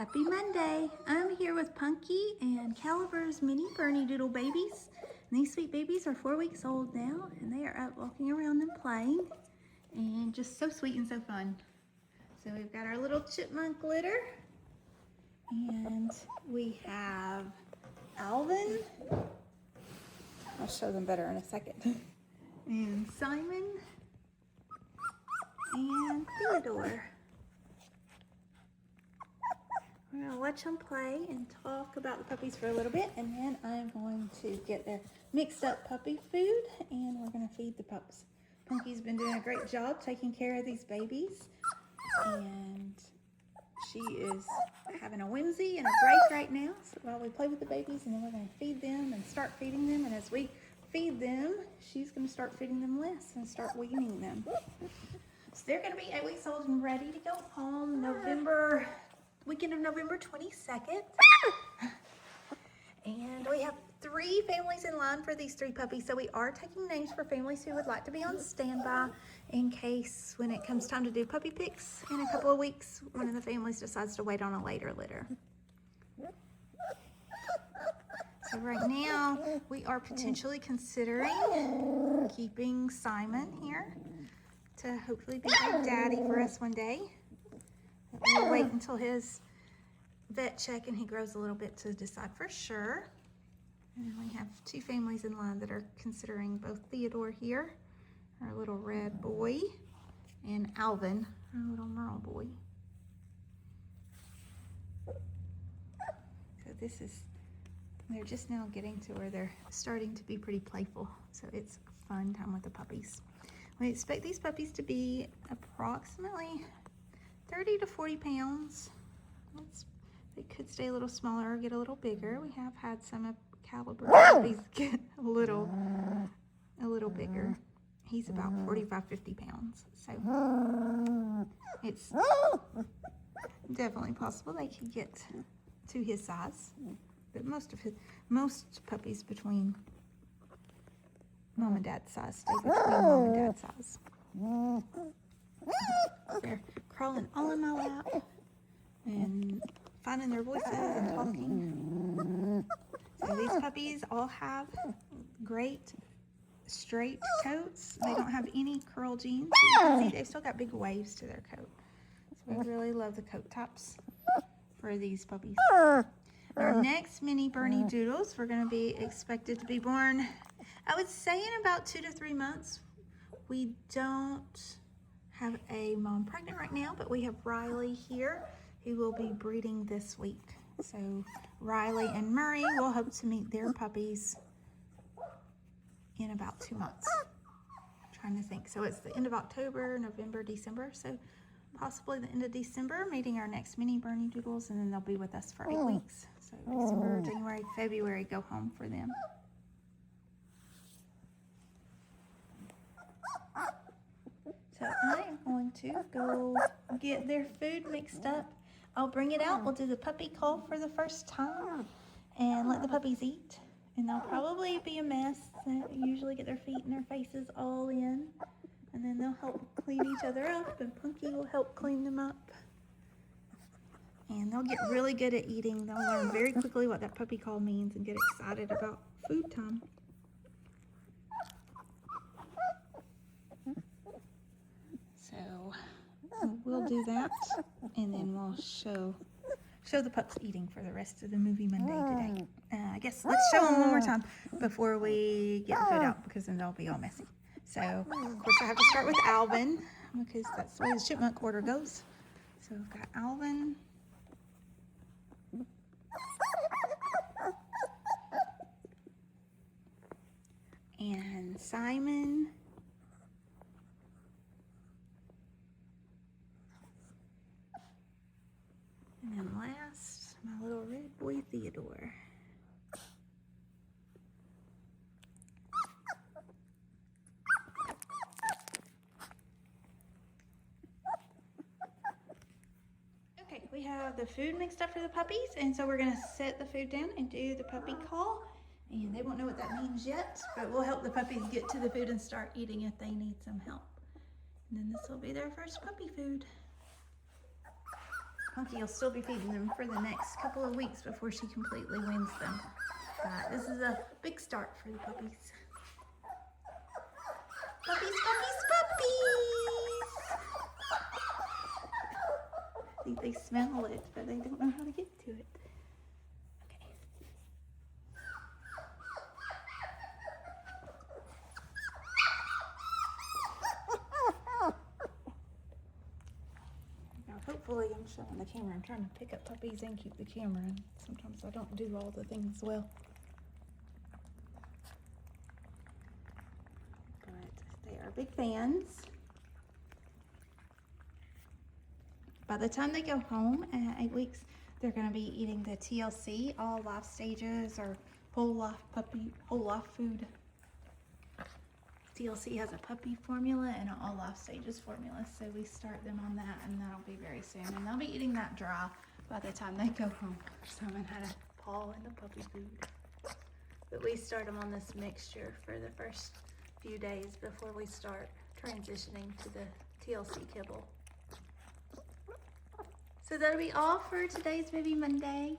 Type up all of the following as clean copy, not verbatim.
Happy Monday. I'm here with Punky and Caliber's mini Bernedoodle babies. And these sweet babies are 4 weeks old now, and they are up walking around and playing, and just so sweet and so fun. So we've got our little chipmunk litter, and we have Alvin. I'll show them better in a second. And Simon and Theodore. We're going to watch them play and talk about the puppies for a little bit, and then I'm going to get their mixed up puppy food and we're going to feed the pups. Punky's been doing a great job taking care of these babies, and she is having a whimsy and a break right now. So while we play with the babies, and then we're going to feed them and start feeding them, and as we feed them, she's going to start feeding them less and start weaning them. So they're going to be 8 weeks old and ready to go home weekend of November 22nd. And we have 3 families in line for these 3 puppies, so we are taking names for families who would like to be on standby in case when it comes time to do puppy picks in a couple of weeks, one of the families decides to wait on a later litter. So right now we are potentially considering keeping Simon here to hopefully be a daddy for us one day. We'll wait until his vet check and he grows a little bit to decide for sure. And then we have 2 families in line that are considering both Theodore here, our little red boy, and Alvin, our little merle boy. So they're just now getting to where they're starting to be pretty playful. So it's a fun time with the puppies. We expect these puppies to be approximately 30 to 40 pounds. They could stay a little smaller or get a little bigger. We have had some of Caliber puppies get a little bigger. He's about 45, 50 pounds. So it's definitely possible they could get to his size. But most puppies between mom and dad's size stay between mom and dad's size. They're crawling all in my lap and finding their voices and talking. So these puppies all have great straight coats. They don't have any curl genes. You can see they've still got big waves to their coat. So I really love the coat tops for these puppies. Our next mini Bernedoodles, we're going to be expected to be born, I would say, in about 2 to 3 months. We don't have a mom pregnant right now, but we have Riley here who will be breeding this week. So Riley and Murray will hope to meet their puppies in about 2 months. I'm trying to think. So it's the end of October, November, December. So possibly the end of December, meeting our next mini Bernedoodles, and then they'll be with us for 8 weeks. So December, January, February, go home for them. So I am going to go get their food mixed up. I'll bring it out. We'll do the puppy call for the first time and let the puppies eat. And they'll probably be a mess. They usually get their feet and their faces all in. And then they'll help clean each other up, and Punky will help clean them up. And they'll get really good at eating. They'll learn very quickly what that puppy call means and get excited about food time. So we'll do that, and then we'll show the pups eating for the rest of the movie Monday today. I guess let's show them one more time before we get the food out, because then they'll be all messy. So of course I have to start with Alvin, because that's the way the chipmunk order goes. So we've got Alvin. And Simon. And then last, my little red boy Theodore. Okay, we have the food mixed up for the puppies, and so we're going to set the food down and do the puppy call. And they won't know what that means yet, but we'll help the puppies get to the food and start eating if they need some help. And then this will be their first puppy food. Punky will still be feeding them for the next couple of weeks before she completely weans them. This is a big start for the puppies. Puppies, puppies, puppies! I think they smell it, but they don't know how to get to it. Okay. Now, hopefully I'm showing the camera. I'm trying to pick up puppies and keep the camera, and sometimes I don't do all the things well. They are big fans. By the time they go home at 8 weeks, they're going to be eating the TLC, all life stages or whole life food. TLC has a puppy formula and an all life stages formula, so we start them on that, and that'll be very soon. And they'll be eating that dry by the time they go home. So I'm going to have to paw in the puppy food. But we start them on this mixture for the first few days before we start transitioning to the TLC kibble. So that'll be all for today's Baby Monday.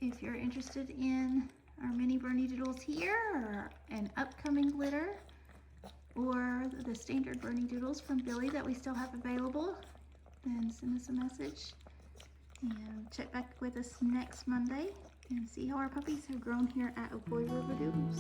If you're interested in our mini Bernie Doodles here, or an upcoming litter, or the standard Bernie Doodles from Billy that we still have available, then send us a message and check back with us next Monday and see how our puppies have grown here at Ocoee River Doodles.